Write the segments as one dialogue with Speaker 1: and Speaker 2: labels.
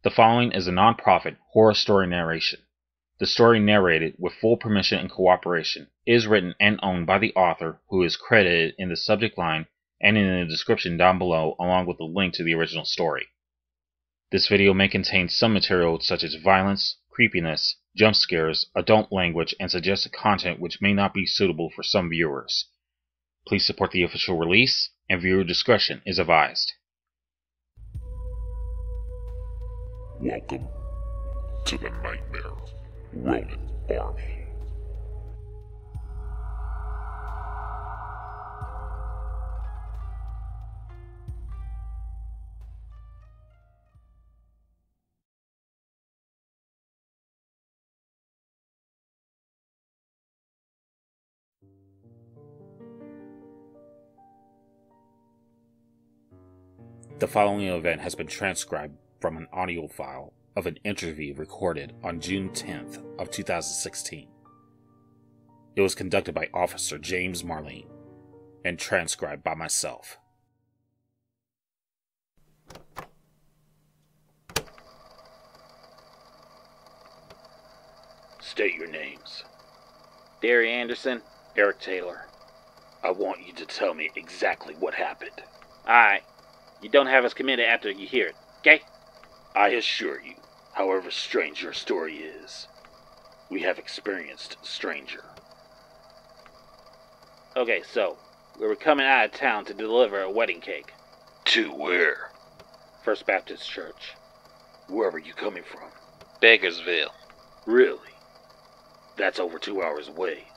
Speaker 1: The following is a non-profit horror story narration. The story narrated with full permission and cooperation is written and owned by the author, who is credited in the subject line and in the description down below, along with a link to the original story. This video may contain some material such as violence, creepiness, jump scares, adult language, and suggested content which may not be suitable for some viewers. Please support the official release, and viewer discretion is advised.
Speaker 2: Welcome to the nightmare, Ronin Army.
Speaker 1: The following event has been transcribed from an audio file of an interview recorded on June 10th of 2016. It was conducted by Officer James Marlene and transcribed by myself.
Speaker 3: State your names.
Speaker 4: Derry Anderson, Eric Taylor.
Speaker 3: I want you to tell me exactly what happened.
Speaker 4: Alright. You don't have us committed after you hear it, okay?
Speaker 3: I assure you, however strange your story is, we have experienced stranger.
Speaker 4: Okay, so, we were coming out of town to deliver a wedding cake.
Speaker 3: To where?
Speaker 4: First Baptist Church.
Speaker 3: Where are you coming from?
Speaker 4: Bakersville.
Speaker 3: Really? That's over 2 hours away.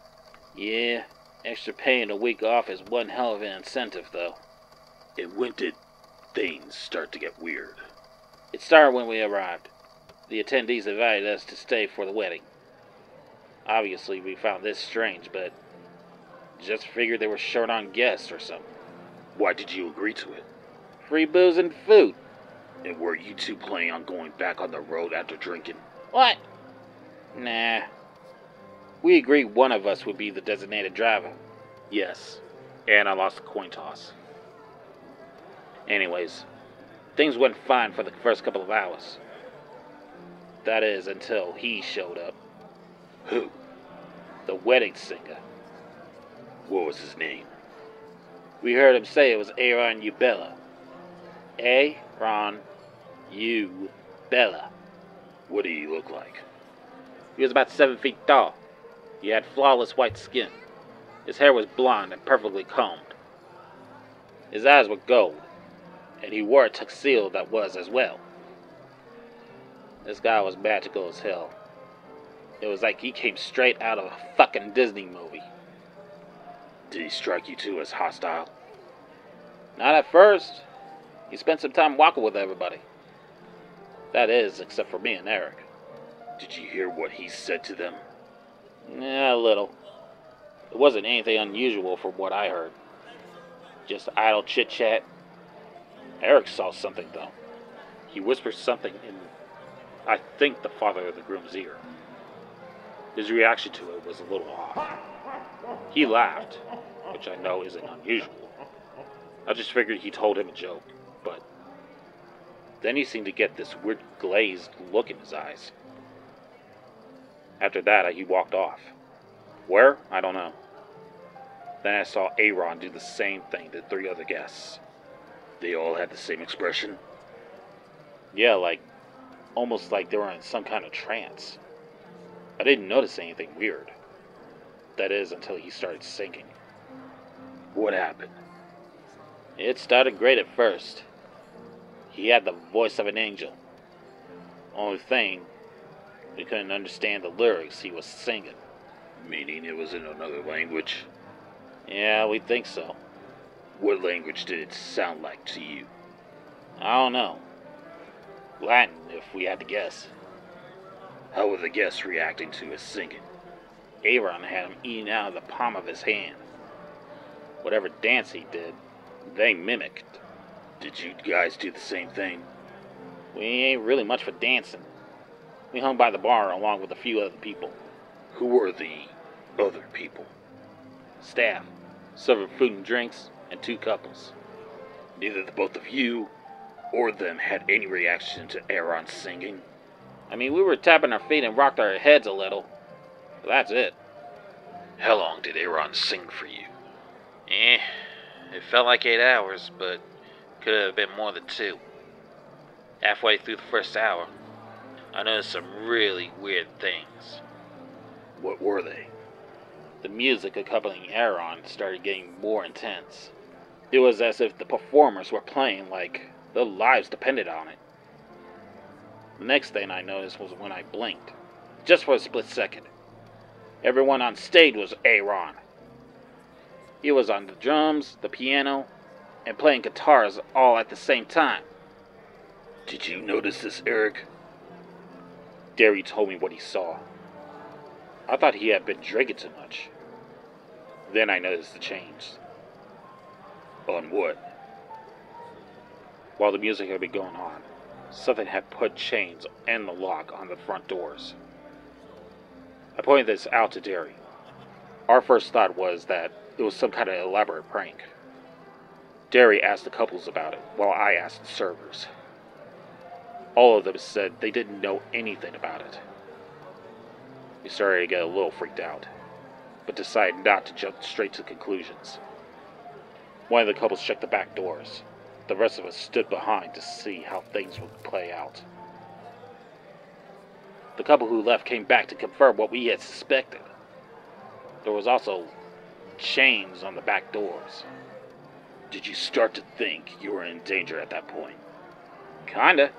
Speaker 4: Yeah, extra pay and a week off is one hell of an incentive, though.
Speaker 3: And when did things start to get weird?
Speaker 4: It started when we arrived. The attendees invited us to stay for the wedding. Obviously, we found this strange, but just figured they were short on guests or something.
Speaker 3: Why did you agree to it?
Speaker 4: Free booze and food.
Speaker 3: And were you two planning on going back on the road after drinking?
Speaker 4: What? Nah. We agreed one of us would be the designated driver.
Speaker 3: Yes.
Speaker 4: And I lost the coin toss. Anyways, things went fine for the first couple of hours. That is, until he showed up.
Speaker 3: Who?
Speaker 4: The wedding singer.
Speaker 3: What was his name?
Speaker 4: We heard him say it was Aron Artwork. Aron Artwork.
Speaker 3: What did he look like?
Speaker 4: He was about 7 feet tall. He had flawless white skin. His hair was blonde and perfectly combed. His eyes were gold, and he wore a tuxedo that was as well. This guy was magical as hell. It was like he came straight out of a fucking Disney movie.
Speaker 3: Did he strike you two as hostile?
Speaker 4: Not at first. He spent some time walking with everybody. That is, except for me and Eric.
Speaker 3: Did you hear what he said to them?
Speaker 4: Yeah, a little. It wasn't anything unusual from what I heard. Just idle chit-chat. Eric saw something, though. He whispered something in, I think, the father of the groom's ear. His reaction to it was a little off. He laughed, which I know isn't unusual. I just figured he told him a joke, but then he seemed to get this weird glazed look in his eyes. After that, he walked off. Where? I don't know. Then I saw Aron do the same thing to 3 other guests.
Speaker 3: They all had the same expression?
Speaker 4: Yeah, almost like they were in some kind of trance. I didn't notice anything weird. That is, until he started singing.
Speaker 3: What happened?
Speaker 4: It started great at first. He had the voice of an angel. Only thing, we couldn't understand the lyrics he was singing.
Speaker 3: Meaning it was in another language?
Speaker 4: Yeah, we think so.
Speaker 3: What language did it sound like to you?
Speaker 4: I don't know. Latin, if we had to guess.
Speaker 3: How were the guests reacting to his singing?
Speaker 4: Aron had him eating out of the palm of his hand. Whatever dance he did, they mimicked.
Speaker 3: Did you guys do the same thing?
Speaker 4: We ain't really much for dancing. We hung by the bar along with a few other people.
Speaker 3: Who were the other people?
Speaker 4: Staff, serving food and drinks, and 2 couples.
Speaker 3: Neither the both of you or them had any reaction to Aron's singing?
Speaker 4: I mean, we were tapping our feet and rocked our heads a little. But that's it.
Speaker 3: How long did Aron sing for you?
Speaker 4: It felt like 8 hours, but could have been more than 2. Halfway through the first hour, I noticed some really weird things.
Speaker 3: What were they?
Speaker 4: The music accompanying Aron started getting more intense. It was as if the performers were playing like their lives depended on it. The next thing I noticed was when I blinked, just for a split second. Everyone on stage was Aron. He was on the drums, the piano, and playing guitars all at the same time.
Speaker 3: Did you notice this, Eric?
Speaker 4: Derry told me what he saw. I thought he had been drinking too much. Then I noticed the change.
Speaker 3: On what?
Speaker 4: While the music had been going on, something had put chains and the lock on the front doors. I pointed this out to Derry. Our first thought was that it was some kind of elaborate prank. Derry asked the couples about it, while I asked the servers. All of them said they didn't know anything about it. We started to get a little freaked out, but decided not to jump straight to conclusions. One of the couples checked the back doors. The rest of us stood behind to see how things would play out. The couple who left came back to confirm what we had suspected. There was also chains on the back doors.
Speaker 3: Did you start to think you were in danger at that point?
Speaker 4: Kinda.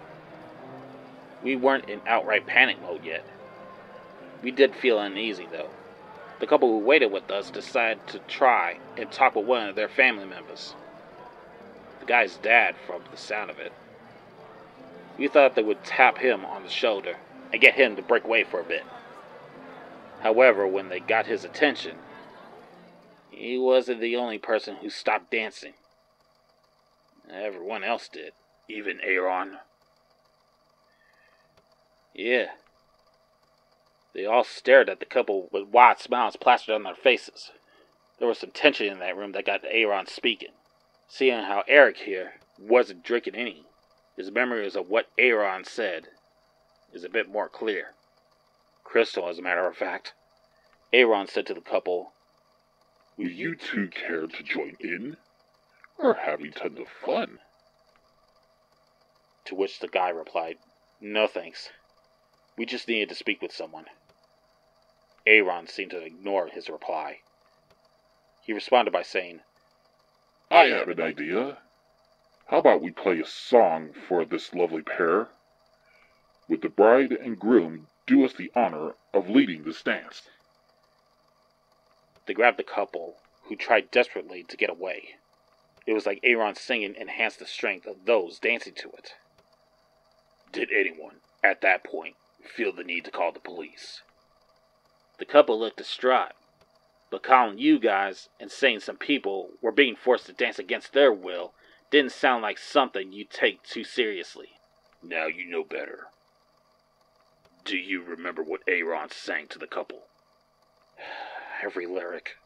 Speaker 4: We weren't in outright panic mode yet. We did feel uneasy though. The couple who waited with us decided to try and talk with one of their family members. The guy's dad, from the sound of it. We thought they would tap him on the shoulder and get him to break away for a bit. However, when they got his attention, he wasn't the only person who stopped dancing. Everyone else did.
Speaker 3: Even Aron?
Speaker 4: Yeah. They all stared at the couple with wide smiles plastered on their faces. There was some tension in that room that got Aron speaking. Seeing how Eric here wasn't drinking any, his memories of what Aron said is a bit more clear. Crystal, as a matter of fact. Aron said to the couple,
Speaker 2: "Will you two care to join in? We're having tons of fun."
Speaker 4: To which the guy replied, "No thanks. We just needed to speak with someone." Aron seemed to ignore his reply. He responded by saying,
Speaker 2: "I have an idea. How about we play a song for this lovely pair? Would the bride and groom do us the honor of leading this dance?"
Speaker 4: They grabbed the couple, who tried desperately to get away. It was like Aron's singing enhanced the strength of those dancing to it.
Speaker 3: Did anyone, at that point, feel the need to call the police?
Speaker 4: The couple looked distraught, but calling you guys and saying some people were being forced to dance against their will didn't sound like something you'd take too seriously.
Speaker 3: Now you know better. Do you remember what Aron sang to the couple?
Speaker 4: Every lyric.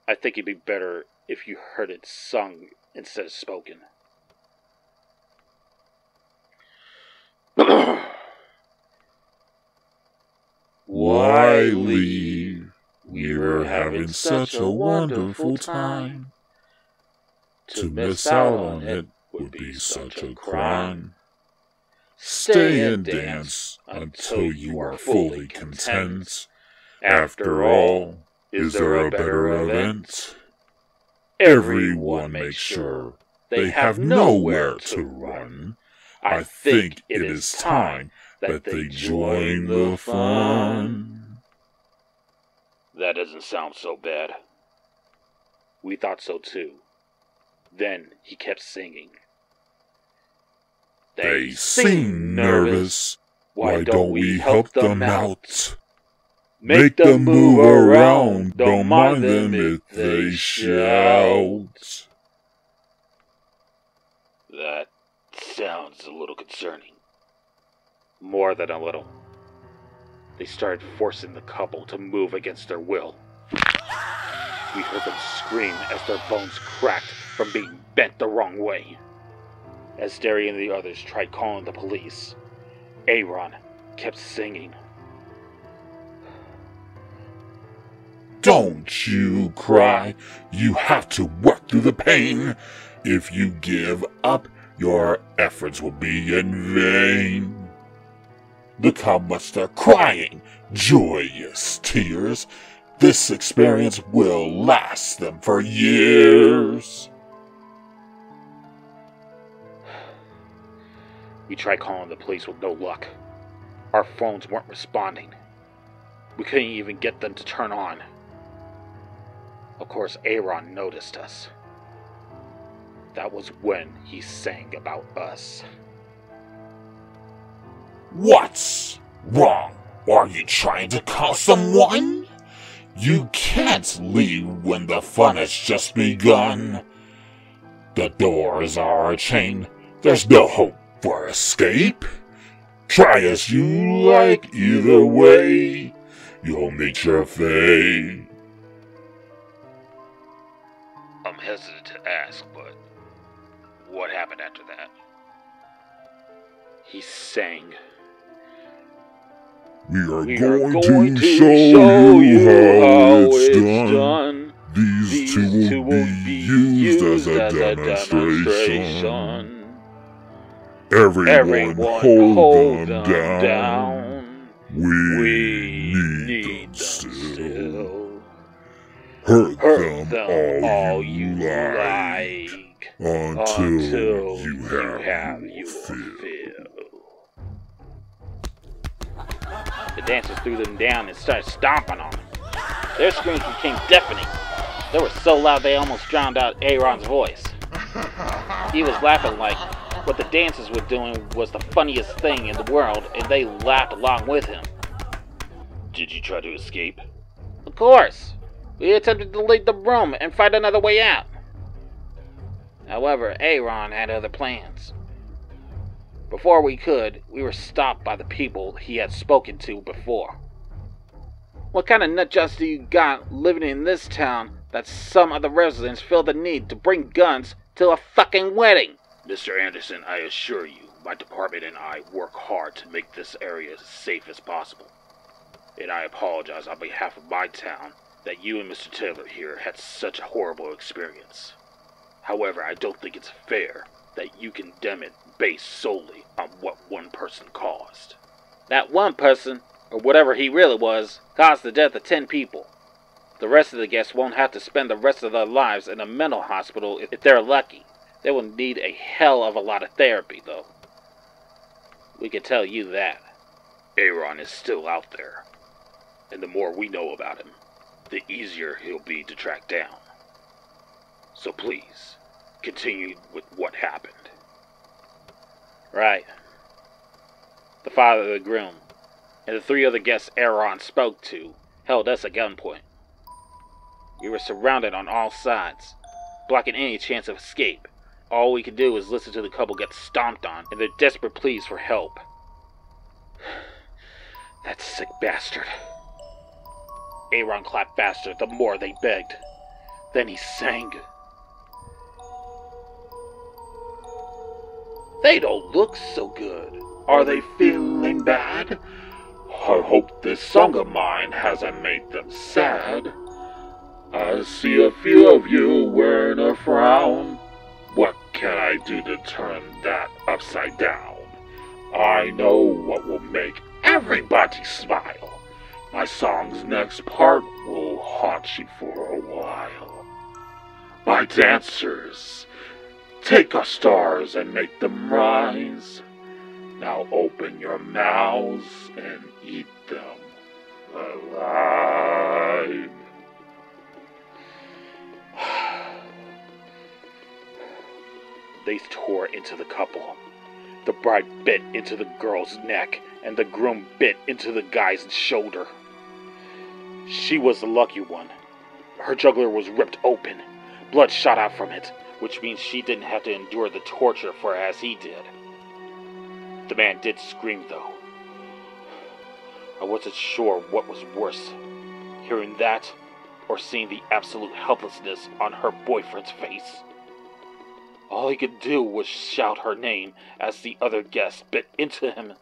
Speaker 4: I think it'd be better if you heard it sung instead of spoken.
Speaker 2: Why leave? We were having such a wonderful time. To miss out on it would be such a crime. Stay and dance until you are fully content. After all, is there a better event? Everyone make sure they have nowhere to run. I think it is time that they join the fun.
Speaker 3: That doesn't sound so bad.
Speaker 4: We thought so too. Then he kept singing.
Speaker 2: They seem nervous. Why don't we help them out? Make them move around. Don't mind them if they shout.
Speaker 3: That sounds a little concerning.
Speaker 4: More than a little. They started forcing the couple to move against their will. We heard them scream as their bones cracked from being bent the wrong way. As Derry and the others tried calling the police, Aron kept singing.
Speaker 2: Don't you cry, you have to work through the pain. If you give up, your efforts will be in vain. Look how much they're crying, joyous tears. This experience will last them for years.
Speaker 4: We tried calling the police with no luck. Our phones weren't responding. We couldn't even get them to turn on. Of course, Aron noticed us. That was when he sang about us.
Speaker 2: What's wrong? Are you trying to call someone? You can't leave when the fun has just begun. The doors are chained. There's no hope for escape. Try as you like, either way, you'll meet your fate.
Speaker 3: I'm hesitant to ask, but what happened after that?
Speaker 4: He sang.
Speaker 2: We are going to show you how it's done. These two will be used as a demonstration. Everyone hold them down. We need them still. Hurt them all you like until you have your fill.
Speaker 4: The dancers threw them down and started stomping on them. Their screams became deafening. They were so loud they almost drowned out Aron's voice. He was laughing like what the dancers were doing was the funniest thing in the world, and they laughed along with him.
Speaker 3: Did you try to escape?
Speaker 4: Of course! We attempted to leave the room and find another way out. However, Aron had other plans. Before we could, we were stopped by the people he had spoken to before. What kind of nutjobs do you got living in this town that some of the residents feel the need to bring guns to a fucking wedding?
Speaker 3: Mr. Anderson, I assure you, my department and I work hard to make this area as safe as possible. And I apologize on behalf of my town that you and Mr. Taylor here had such a horrible experience. However, I don't think it's fair that you condemn it based solely on what one person caused.
Speaker 4: That one person, or whatever he really was, caused the death of 10 people. The rest of the guests won't have to spend the rest of their lives in a mental hospital if they're lucky. They will need a hell of a lot of therapy, though. We can tell you that.
Speaker 3: Aron is still out there, and the more we know about him, the easier he'll be to track down. So please, continue with what happened.
Speaker 4: Right. The father of the groom, and the 3 other guests Aron spoke to, held us at gunpoint. We were surrounded on all sides, blocking any chance of escape. All we could do was listen to the couple get stomped on and their desperate pleas for help. That sick bastard. Aron clapped faster the more they begged. Then he sang. They don't look so good.
Speaker 2: Are they feeling bad? I hope this song of mine hasn't made them sad. I see a few of you wearing a frown. What can I do to turn that upside down? I know what will make everybody smile. My song's next part will haunt you for a while. My dancers, take our stars and make them rise. Now open your mouths and eat them alive.
Speaker 4: They tore into the couple. The bride bit into the girl's neck, and the groom bit into the guy's shoulder. She was the lucky one. Her jugular was ripped open. Blood shot out from it, which means she didn't have to endure the torture for as he did. The man did scream, though. I wasn't sure what was worse, hearing that or seeing the absolute helplessness on her boyfriend's face. All he could do was shout her name as the other guests bit into him.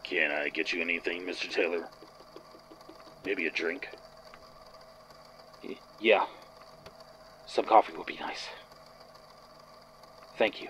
Speaker 3: Can I get you anything, Mr. Taylor? Maybe a drink?
Speaker 4: Yeah. Some coffee would be nice. Thank you.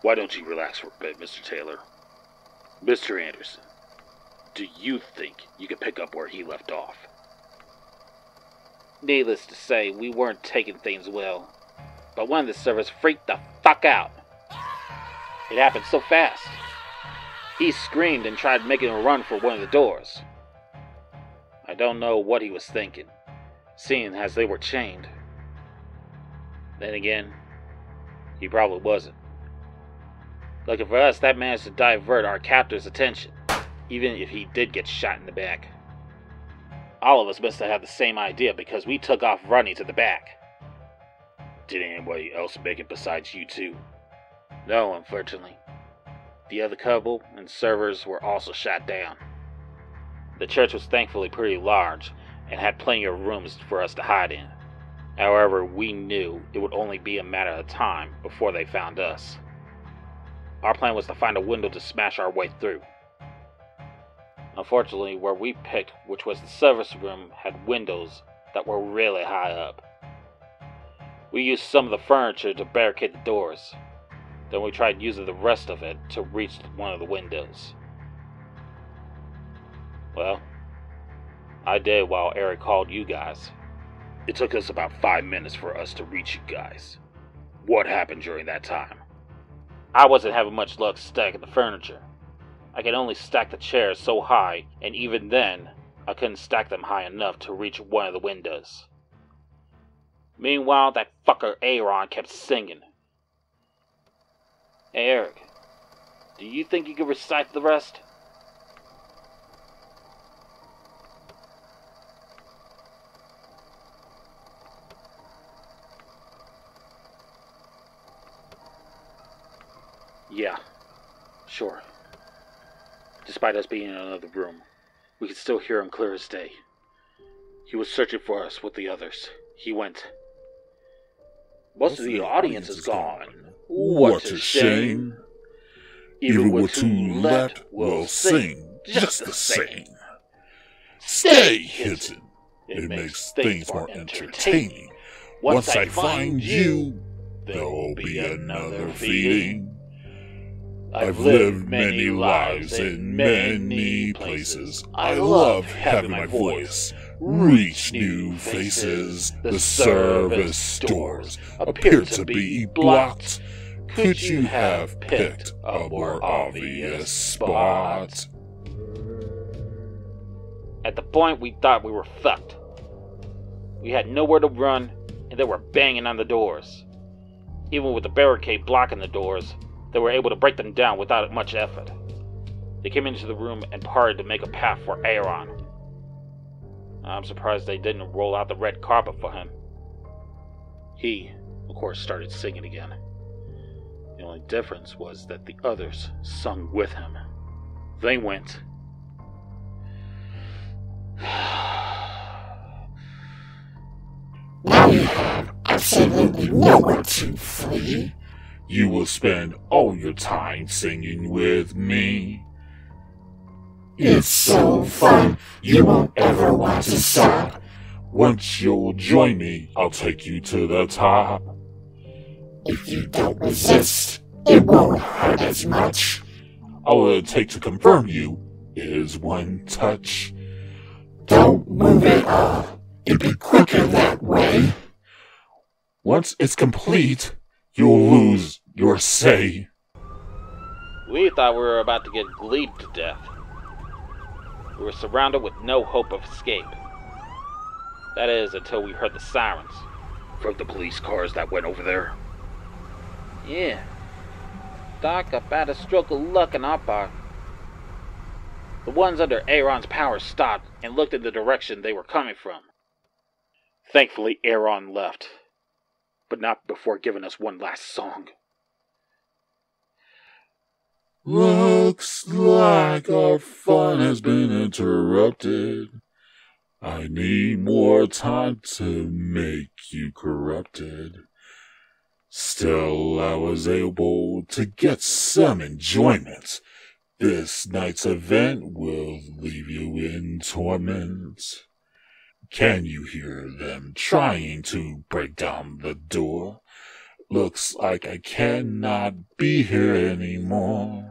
Speaker 3: Why don't you relax for a bit, Mr. Taylor? Mr. Anderson, do you think you can pick up where he left off?
Speaker 4: Needless to say, we weren't taking things well, but one of the servers freaked the fuck out. It happened so fast. He screamed and tried making a run for one of the doors. I don't know what he was thinking, seeing as they were chained. Then again, he probably wasn't. Lucky for us, that managed to divert our captor's attention, even if he did get shot in the back. All of us must have had the same idea because we took off running to the back.
Speaker 3: Did anybody else make it besides you two?
Speaker 4: No, unfortunately. The other couple and servers were also shot down. The church was thankfully pretty large and had plenty of rooms for us to hide in. However, we knew it would only be a matter of time before they found us. Our plan was to find a window to smash our way through. Unfortunately, where we picked, which was the service room, had windows that were really high up. We used some of the furniture to barricade the doors. Then we tried using the rest of it to reach one of the windows. Well, I did while Eric called you guys.
Speaker 3: It took us about 5 minutes for us to reach you guys. What happened during that time?
Speaker 4: I wasn't having much luck stacking the furniture. I could only stack the chairs so high, and even then, I couldn't stack them high enough to reach one of the windows. Meanwhile, that fucker Aron kept singing. Hey Eric, do you think you could recite the rest?
Speaker 3: Yeah, sure. Despite us being in another room, we could still hear him clear as day. He was searching for us with the others. He went. Most of the audience is gone.
Speaker 2: What a shame. Even we're too late, we'll sing just the same. Stay hidden. It makes things more entertaining. Once I find you, there'll be another feeding. I've lived many lives in many places. I love having my voice reach new faces. The service doors appear to be blocked. Could you have picked a more obvious spot?
Speaker 4: At the point we thought we were fucked. We had nowhere to run, and they were banging on the doors. Even with the barricade blocking the doors, they were able to break them down without much effort. They came into the room and parted to make a path for Aron. I'm surprised they didn't roll out the red carpet for him. He, of course, started singing again. The only difference was that the others sung with him. They went.
Speaker 2: Now you have absolutely nowhere to flee. You will spend all your time singing with me. It's so fun, you won't ever want to stop. Once you'll join me, I'll take you to the top. If you don't resist, it won't hurt as much. All it'll take to confirm you is one touch. Don't move at all, it'd be quicker that way. Once it's complete, you'll lose your say.
Speaker 4: We thought we were about to get gleed to death. We were surrounded with no hope of escape. That is, until we heard the sirens.
Speaker 3: From the police cars that went over there?
Speaker 4: Yeah. Doc, about a stroke of luck on our part. The ones under Aron's power stopped and looked in the direction they were coming from. Thankfully, Aron left, but not before giving us one last song.
Speaker 2: Looks like our fun has been interrupted. I need more time to make you corrupted. Still, I was able to get some enjoyment. This night's event will leave you in torment. Can you hear them trying to break down the door? Looks like I cannot be here anymore.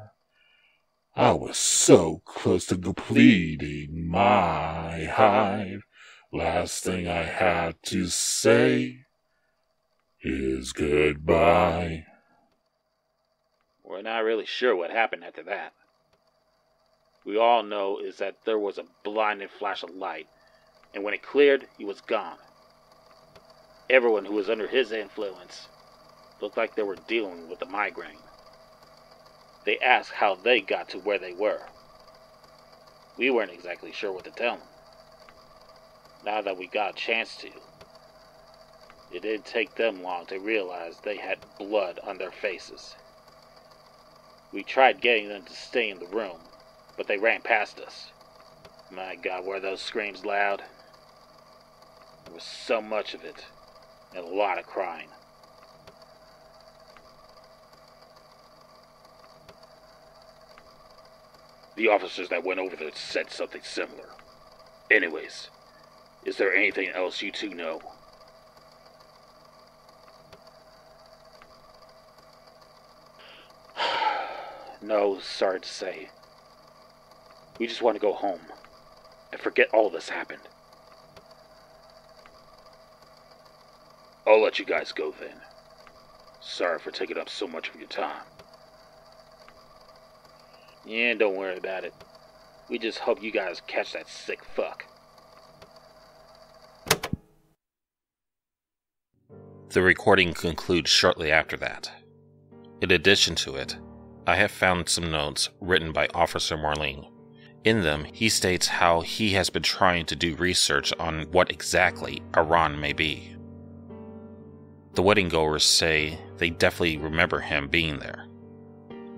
Speaker 2: I was so close to completing my hive. Last thing I had to say is goodbye.
Speaker 4: We're not really sure what happened after that. We all know is that there was a blinding flash of light, and when it cleared, he was gone. Everyone who was under his influence looked like they were dealing with a migraine. They asked how they got to where they were. We weren't exactly sure what to tell them. Now that we got a chance to, it didn't take them long to realize they had blood on their faces. We tried getting them to stay in the room, but they ran past us. My God, were those screams loud? There was so much of it, and a lot of crying.
Speaker 3: The officers that went over there said something similar. Anyways, is there anything else you two know?
Speaker 4: No, sorry to say. We just want to go home and forget all this happened.
Speaker 3: I'll let you guys go then. Sorry for taking up so much of your time.
Speaker 4: Yeah, don't worry about it. We just hope you guys catch that sick fuck.
Speaker 1: The recording concludes shortly after that. In addition to it, I have found some notes written by Officer Marlene. In them, he states how he has been trying to do research on what exactly Aron may be. The wedding goers say they definitely remember him being there.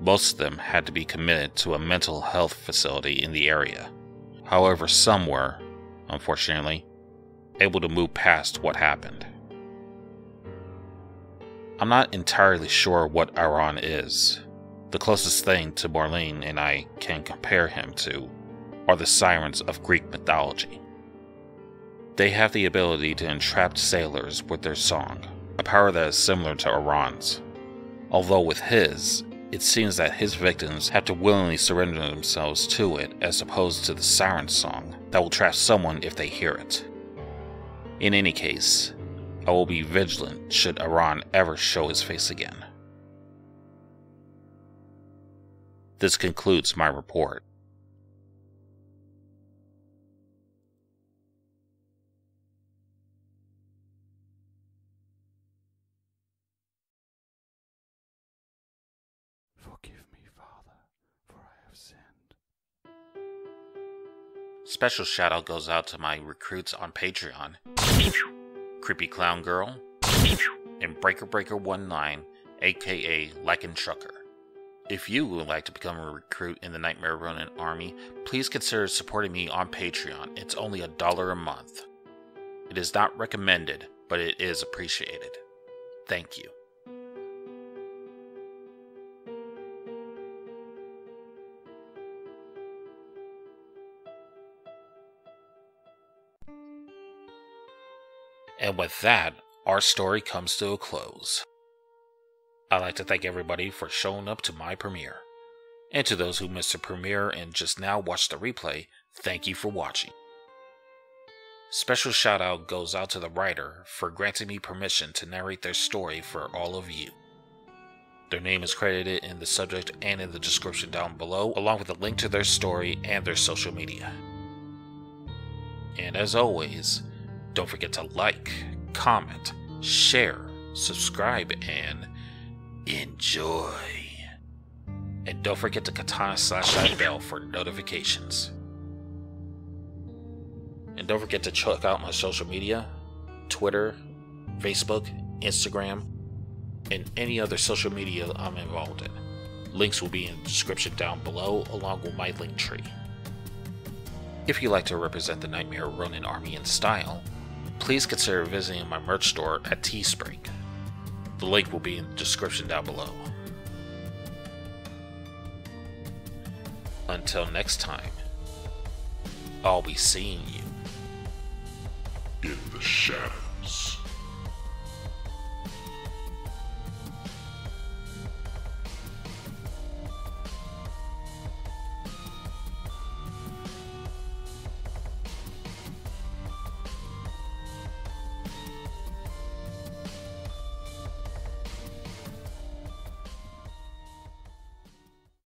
Speaker 1: Most of them had to be committed to a mental health facility in the area. However, some were, unfortunately, able to move past what happened. I'm not entirely sure what Aron is. The closest thing to Marlene and I can compare him to are the sirens of Greek mythology. They have the ability to entrap sailors with their song, a power that is similar to Aron's. Although with his, it seems that his victims have to willingly surrender themselves to it as opposed to the siren song that will trap someone if they hear it. In any case, I will be vigilant should Aron ever show his face again. This concludes my report.
Speaker 2: Forgive me, Father, for I have sinned.
Speaker 1: Special shout out goes out to my recruits on Patreon, Creepy Clown Girl, and Breaker19, aka Lycan Trucker. If you would like to become a recruit in the Nightmare Ronin army, please consider supporting me on Patreon. It's only $1 a month. It is not recommended, but it is appreciated. Thank you. And with that, our story comes to a close. I'd like to thank everybody for showing up to my premiere. And to those who missed the premiere and just now watched the replay, thank you for watching. Special shout out goes out to the writer for granting me permission to narrate their story for all of you.
Speaker 4: Their name is credited in the subject and in the description down below, along with a link to their story and their social media. And as always, don't forget to like, comment, share, subscribe, and enjoy. And don't forget to katana/that bell for notifications. And don't forget to check out my social media, Twitter, Facebook, Instagram, and any other social media I'm involved in. Links will be in the description down below, along with my link tree. If you'd like to represent the Nightmare Ronin army in style, please consider visiting my merch store at Teespring. The link will be in the description down below. Until next time, I'll be seeing you
Speaker 2: in the shadows.